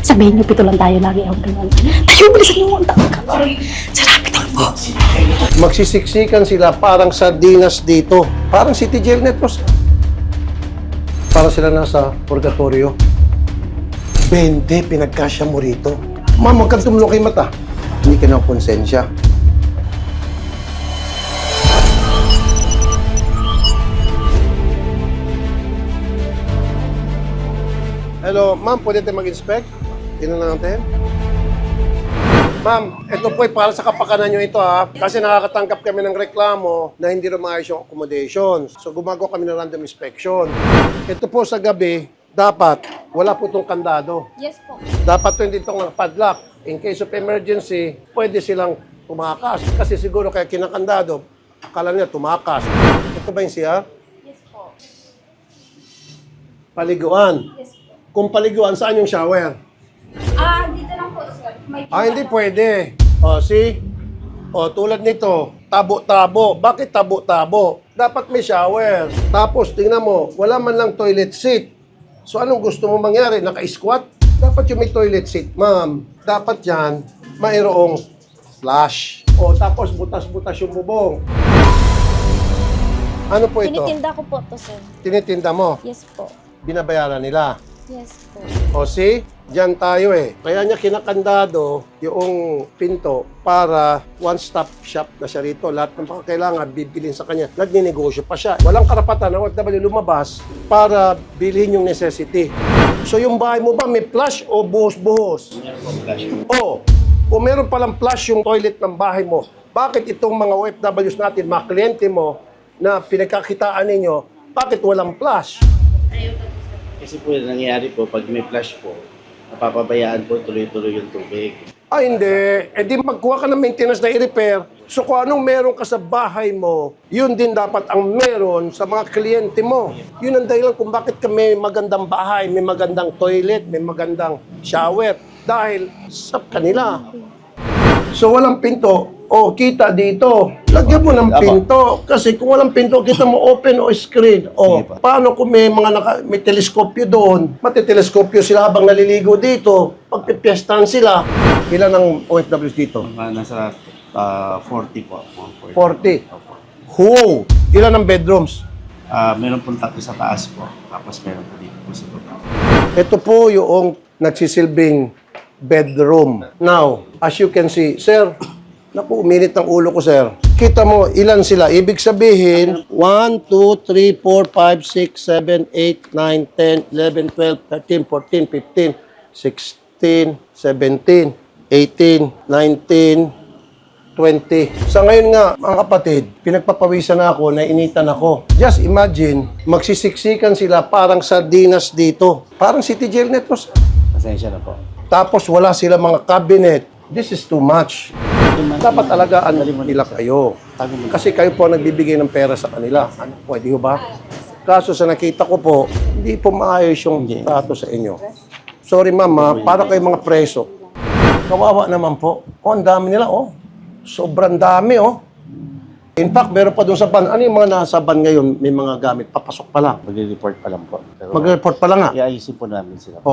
Sabihin niyo, pito lang tayo lagi ang ganun. Tayo, bilisan niyo ang tawag ka. Sarapit ang po. Magsisiksikan sila parang sardinas dito. Parang City Jail Netros. Para sila nasa purgatorio. 20 pinagkasya mo rito. Ma'am, huwag kang tumulong kay mata. Hindi ka ng konsensya. Hello, ma'am, pwede tayo mag-inspect? Tingnan natin. Ma'am, ito po ay para sa kapakanan nyo ito ha. Kasi nakakatanggap kami ng reklamo na hindi rumayos yung accommodations. So gumagawa kami ng random inspection. Ito po sa gabi, dapat wala po itong kandado. Yes po. Dapat ito hindi itong padlock. In case of emergency, pwede silang tumakas. Kasi siguro kaya kinakandado, akala nila tumakas. Ito ba yung CR? Yes po. Paliguan. Yes po. Kung paliguan, saan yung shower? Dito lang po, sir. May Hindi pwede. O, see? O, tulad nito, tabo-tabo. Bakit tabo-tabo? Dapat may shower. Tapos, tingnan mo, wala man lang toilet seat. So, anong gusto mo mangyari? Naka-squat? Dapat yung may toilet seat, ma'am. Dapat yan, mayroong flush. O, tapos butas-butas yung bubong. Ano po ito? Tinitinda ko po to, sir. Tinitinda mo. Yes po. Binabayaran nila. Yes po. O see, dyan tayo eh. Kaya niya kinakandado yung pinto para one-stop shop na siya rito. Lahat ng kailangan bibilin sa kanya. Nagninegosyo pa siya. Walang karapatan ng OFW lumabas para bilhin yung necessity. So yung bahay mo ba may flush o buhos-buhos? O, kung meron palang flush yung toilet ng bahay mo, bakit itong mga OFWs natin, mga kliyente mo na pinagkakitaan ninyo, bakit walang flush? Kasi po yung nangyayari po, pag may flash po, napapabayaan po tuloy-tuloy yung tubig. Hindi. Eh di magkuha ka ng maintenance na i-repair. So kung anong meron ka sa bahay mo, yun din dapat ang meron sa mga kliyente mo. Yun ang dahilan kung bakit ka may magandang bahay, may magandang toilet, may magandang shower. Dahil sa kanila. So walang pinto, kita dito. Lagyan mo ng pinto. Kasi kung walang pinto, kita mo open o screen. Paano kung may mga may teleskopyo doon? Matiteleskopyo sila habang naliligo dito. Pagpipiestahan sila. Ilan ang OFWs dito? Nasa 40 po. 40. Opo. Wow! Ilan ang bedrooms? Meron pong tatlo sa taas po, tapos meron po dito po sa baba. Ito po yung nagsisilbing bedroom. Now, as you can see, sir, naku, uminit ng ulo ko, sir. Kita mo, ilan sila? Ibig sabihin, 1, 2, 3, 4, 5, 6, 7, 8, 9, 10, 11, 12, 13, 14, 15, 16, 17, 18, 19, 20. Sa ngayon nga, mga kapatid, pinagpapawisan na ako, nainitan ako. Just imagine, magsisiksikan sila parang sardinas dito. Parang City Jail Netros. Pasensya na po. Tapos wala sila mga cabinet. This is too much. Dapat alagaan nila kayo. Kasi kayo po ang nagbibigay ng pera sa kanila. Ano, pwede ba? Kaso sa nakita ko po, hindi po maayos yung trato sa inyo. Sorry mama, para kayo mga preso. Kawawa naman po. Ang dami nila, Sobrang dami, In fact, meron pa doon sa ban. Ano yung mga nasa ban ngayon? May mga gamit. Papasok pa lang. Magre-report pa lang po. Pero Mag-report pa lang nga. iayusin po namin sila.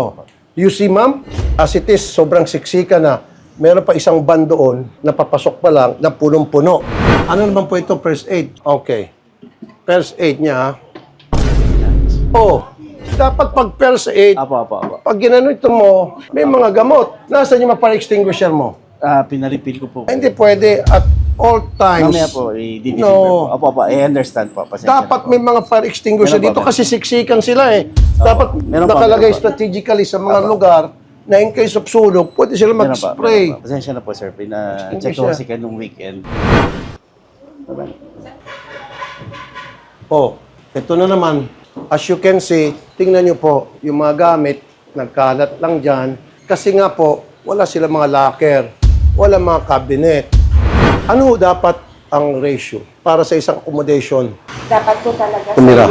You see, ma'am, as it is, sobrang siksika na. Meron pa isang ban doon na papasok pa lang na punong-puno. Ano naman po ito? First aid. Okay. First aid niya, dapat pag first aid, Apo. pag ginano ito mo, may mga gamot. Nasaan yung mga fire extinguisher mo? Pinaripil ko po. Hindi pwede at all times. Mamaya po, i-deliver No. po. Apo, I understand po. Pasensya Dapat na po. may mga fire extinguisher Meron po, dito meron. kasi siksikan sila eh. Dapat Meron po, nakalagay meron po. strategically sa mga lugar na in case of sunog, pwede sila Meron po, mag-spray. meron po. Pasensya na po, sir. Pina-check Extinguisher. ko kasi kanong weekend. Ito na naman. As you can see, tingnan nyo po, yung mga gamit, nagkalat lang dyan. Kasi nga po, wala sila mga locker, wala mga cabinet. Ano dapat ang ratio para sa isang accommodation? Dapat po talaga Tumira.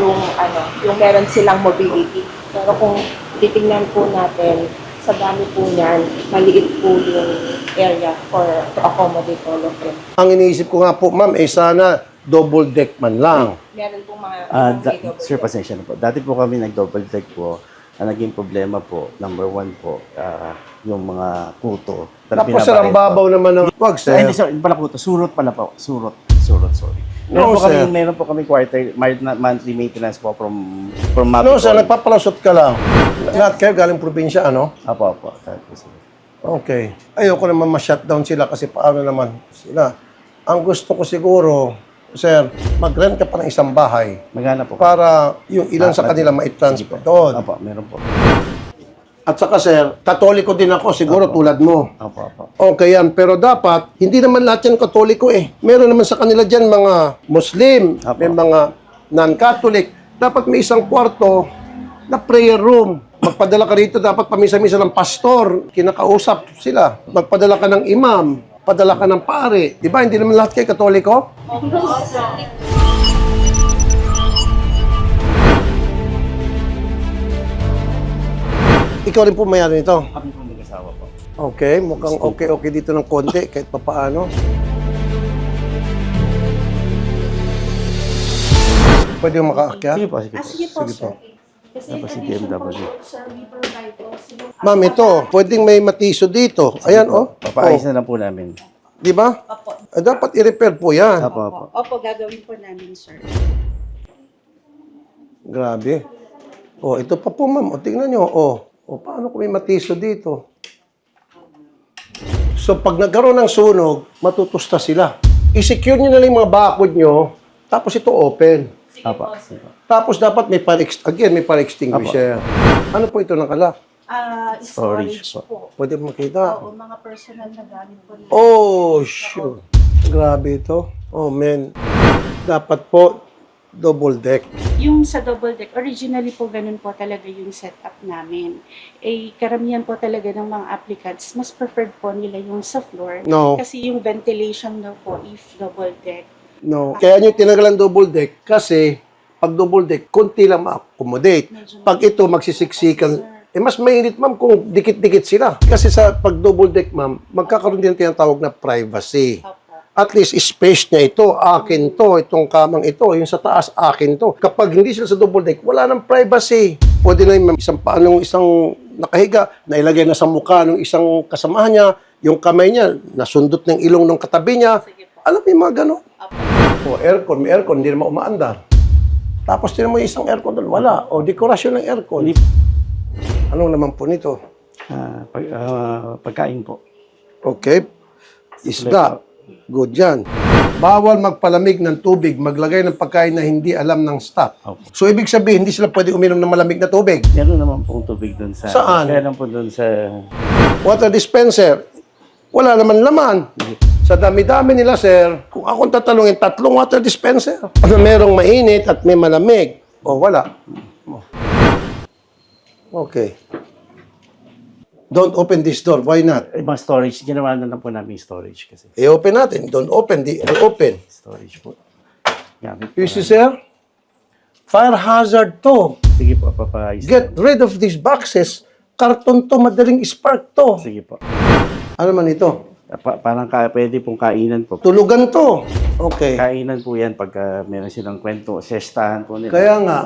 yung meron silang mobility. Pero kung titingnan po natin, sa dami po niyan, maliit po yung area to accommodate all of them. Ang iniisip ko nga po, ma'am, sana double deck man lang. Meron po mga Sir, pasensya na po. Dati po kami nag-double deck po. Ang naging problema po, number 1 po, yung mga kuto. Tapos sir, ang babaw naman ng... Wag, sir. Hindi, sir, hindi pala kuto. Surot pala po. Surot, sorry. No, sir. Meron po kami monthly maintenance po from Mapicol. No, sir, nagpapalusot ka lang. Lahat kayo galing probinsya, ano? Apo. Okay. Ayoko naman ma-shutdown sila kasi paano naman sila. Ang gusto ko siguro, sir, mag-rent ka pa ng isang bahay Magana po. para yung ilan sa kanila ma-transfer doon. Apo, meron po. At saka, sir, katoliko din ako, siguro tulad mo. Apo. Okay yan, pero dapat, hindi naman lahat yan katoliko eh. Meron naman sa kanila dyan mga Muslim, Apo. may mga non-Catholic. Dapat may isang kwarto na prayer room. Magpadala ka rito, dapat pamisa-misa ng pastor, kinakausap sila. Magpadala ka ng imam, padala ka ng pare. Di ba, hindi naman lahat kayo katoliko? Ikaw rin po mayari nito. Kami po mag-asawa po. Okay, mukhang okay dito ng konti kahit papaano. Pwede yung makaakyat? Sige po. Sige po, sir. Tapos si BMW. Ma'am, ito, pwedeng may matiso dito. Ayan, oh. Papaayos na lang po namin. Di ba? Dapat i-repair po yan. Apo. Opo, gagawin po namin, sir. Grabe. Oh, ito pa po, ma'am. O, tingnan nyo. O, paano kung may matiso dito? So, pag nagkaroon ng sunog, matutusta sila. I-secure nyo na lang yung mga bakod nyo, tapos ito open. Apo. Tapos dapat may fire extinguisher. Ano po ito nakala? Storage Storage po. Pwede mo makita? Oo, mga personal na gamit po na. Oh, shoot. Grabe ito. Oh, man. Dapat po, double deck. Yung sa double deck, originally po ganun po talaga yung setup namin. Eh, karamihan po talaga ng mga applicants, mas preferred po nila yung sa floor. No. Kasi yung ventilation daw po if double deck. No. Kaya nyo tinagalan double deck kasi pag double deck, konti lang ma-accommodate. Pag ito magsisiksikan, mas mainit, ma'am, kung dikit-dikit sila. Kasi sa pag double deck, ma'am, magkakaroon din tinatawag na privacy. At least, space niya ito, akin to, itong kamang ito, yung sa taas, akin to. Kapag hindi sila sa double deck, wala nang privacy. Pwede na yung isang nakahiga, na ilagay na sa mukha ng isang kasamahan niya, yung kamay niya, nasundot ng ilong ng katabi niya. Alam mo yung mga gano'n? O aircon, may aircon, hindi naman umaandar. Tapos tinan mo yung isang aircon doon, wala. O dekorasyon ng aircon. Anong naman po nito? Pagkain po. Okay. Isda. Good yan. Bawal magpalamig ng tubig, maglagay ng pagkain na hindi alam ng staff. Okay. So, ibig sabihin, hindi sila pwede uminom ng malamig na tubig. Meron naman pong tubig doon sa... Saan? Kaya lang po doon sa... Water dispenser, wala naman laman. Sa dami-dami nila, sir, kung akong tatanungin, 3 water dispenser. Ano merong mainit at may malamig? O, wala. Okay. Don't open this door. Why not? Ibang storage. Ginawa na lang po namin yung storage kasi. I-open natin. Don't open. Open. Storage po. Gamit po. You see, sir? Fire hazard to. Sige po, papaayos. Get rid of these boxes. Karton to, madaling spark to. Sige po. Ano man ito? Parang pwede pong kainan po. Tulugan to. Okay. Kainan po yan pagka meron silang kwento, sestahan po nila. Kaya nga,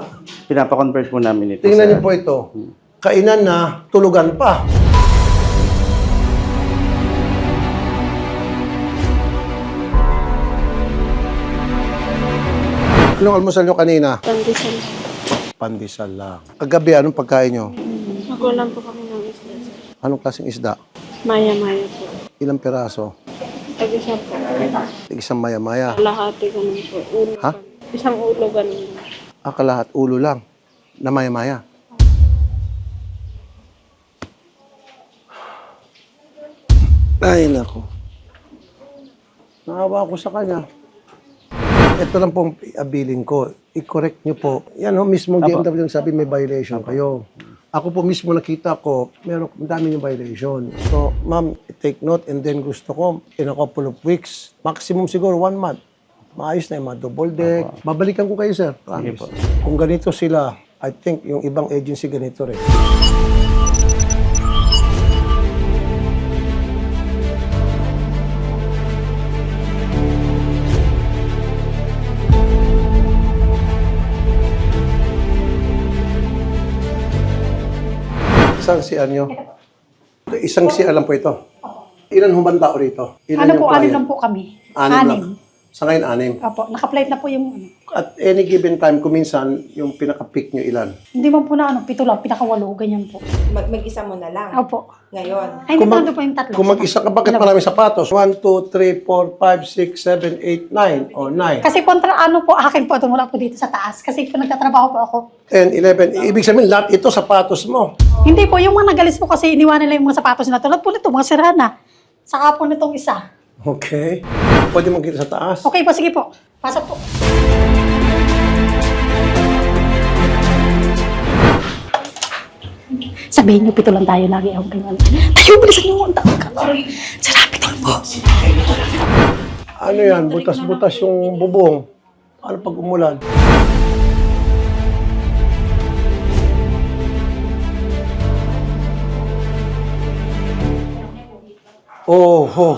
Pinapakonvert po namin ito tingnan sa... niyo po ito. Kainan na, tulugan pa. Anong almusal nyo kanina? Pandesal. Pandesal lang. Kagabi, anong pagkain nyo? Nagulang po kami ng isda, sir. Anong klaseng isda? Maya-maya po. Ilang peraso? Tag-isa po. Isang maya-maya. Kalahati ganun po. Ulo. Ha? Isang ulo ganun. Akalahat ulo lang. Na maya-maya. Ay, nako. Naawa ako sa kanya. Ito lang pong abiling ko. I-correct nyo po. Yan ho, mismo DMW sabi may violation kayo. Ako po mismo nakita ko, meron dami yung violation. So, ma'am, take note and then gusto ko in a couple of weeks, maximum siguro 1 month. Maayos na yung mga double deck. Babalikan ko kayo, sir. Promise. Kung ganito sila, I think yung ibang agency ganito rin. Saan si Anyo? Isang si alam po ito. Ilan humang tao rito? Ilan Ano yung po, anim client? lang po kami. Anim lang. Sa ngayon, anim. Opo, naka-flight na po yung ano. At any given time, kuminsan, yung pinaka-peak nyo ilan? Hindi man po na ano, 7 lang, pinaka-8, ganyan po. Mag-isa mo na lang Opo. ngayon. Ay, hindi po po yung 3. Kung mag-isa ka, bakit maraming sapatos? 1, 2, 3, 4, 5, 6, 7, 8, 9, o 9. Kasi kontra ano po, akin po, tumula po dito sa taas. Kasi po nagtatrabaho po ako. 10, 11. Ibig sabihin, lahat ito sapatos mo. Hindi po, yung mga nagalis po kasi iniwanan nila yung mga sapatos na tulad po nito, mga sirana. Saka po nitong isa. Okay. Pwede magkita sa taas. Okay po, sige po. Pasok po. Sabihin niyo, 7 lang tayo lagi ako ganyan. Tayo, bilisan niyo. Ang tawag ka. Sarapit lang po. Ano yan? Butas-butas yung bubong. Ano pag umulan? Oh.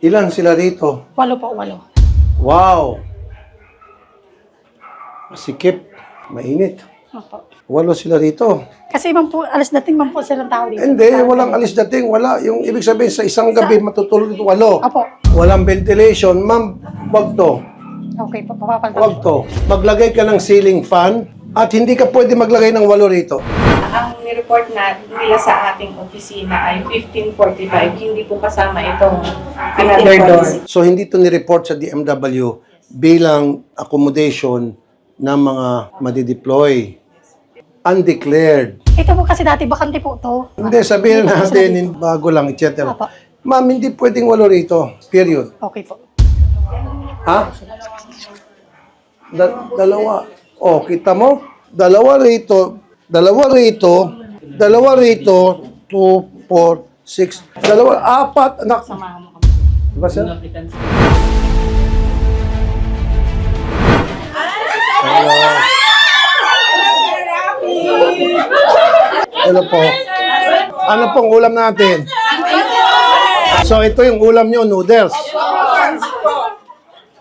Ilan sila rito? 8 po, 8. Wow! Masikip. Mainit. Opo. 8 sila rito. Kasi man po, alas dating man po silang tao dito. Hindi, walang alis dating. Wala. Yung ibig sabihin, sa isang gabi matutulog dito 8. Opo. Walang ventilation. Ma'am, wag to. Okay po, papapalta. Wag to. Maglagay ka ng ceiling fan at hindi ka pwede maglagay ng 8 rito. Ang nireport na nila sa ating opisina ay 1545, hindi po kasama itong another door. So, hindi to ni-report sa DMW bilang accommodation ng mga madideploy. Undeclared. Ito po kasi dati, bakante po to. Hindi, sabihin natin, bago lang, etc. Opo. Ma'am, hindi pwedeng 8 rito. Period. Okay po. Ha? Dalawa. Oh, kita mo? Dalawa rito, 2, 4, 6, 4, 4. Diba siya? Hello po. Ano pong ulam natin? So ito yung ulam nyo, noodles.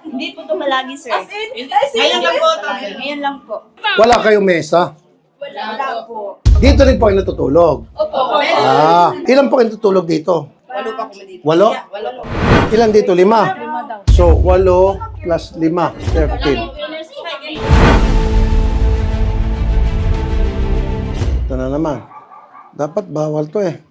Hindi po ito malagi, sir. Ngayon lang po. Ngayon lang po. Wala kayong mesa? Wala po. Dito rin po kayo natutulog? Opo. Ilan po kayo natutulog dito? 8 pa po dito. 8? Ilan dito? 5? So, 8 plus 5, 13. Ito na naman. Dapat bawal to eh.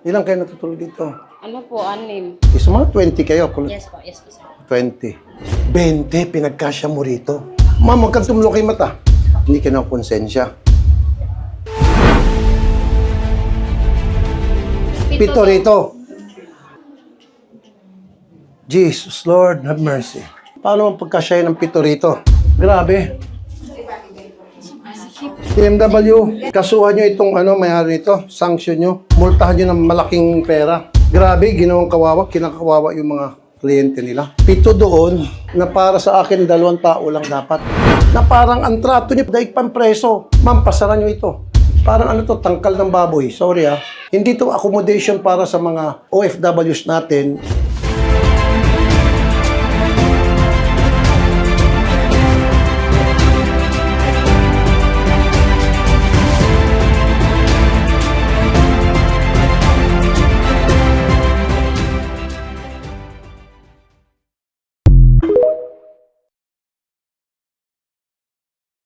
Ilan kayo natutulog dito? Ano po, 6. Isa mga 20 kayo. Yes po, sir. 20. 20, pinagkasya mo rito. Ma'am, huwag kang tumulong kay mata. Hindi ka na konsensya. 7 rito. Jesus, Lord, have mercy. Paano ang pagkasya ng 7 rito? Grabe. BMW, kasuhan nyo itong may-ari nito, sanction nyo, multahan nyo ng malaking pera. Grabe, ginawang kawawa, kinakawawa yung mga kliyente nila. 7 doon, na para sa akin, 2 tao lang dapat. Na parang ang trato nyo, daig pang preso. Ma'am, pasaran nyo ito. Parang tangkal ng baboy. Sorry Hindi to accommodation para sa mga OFWs natin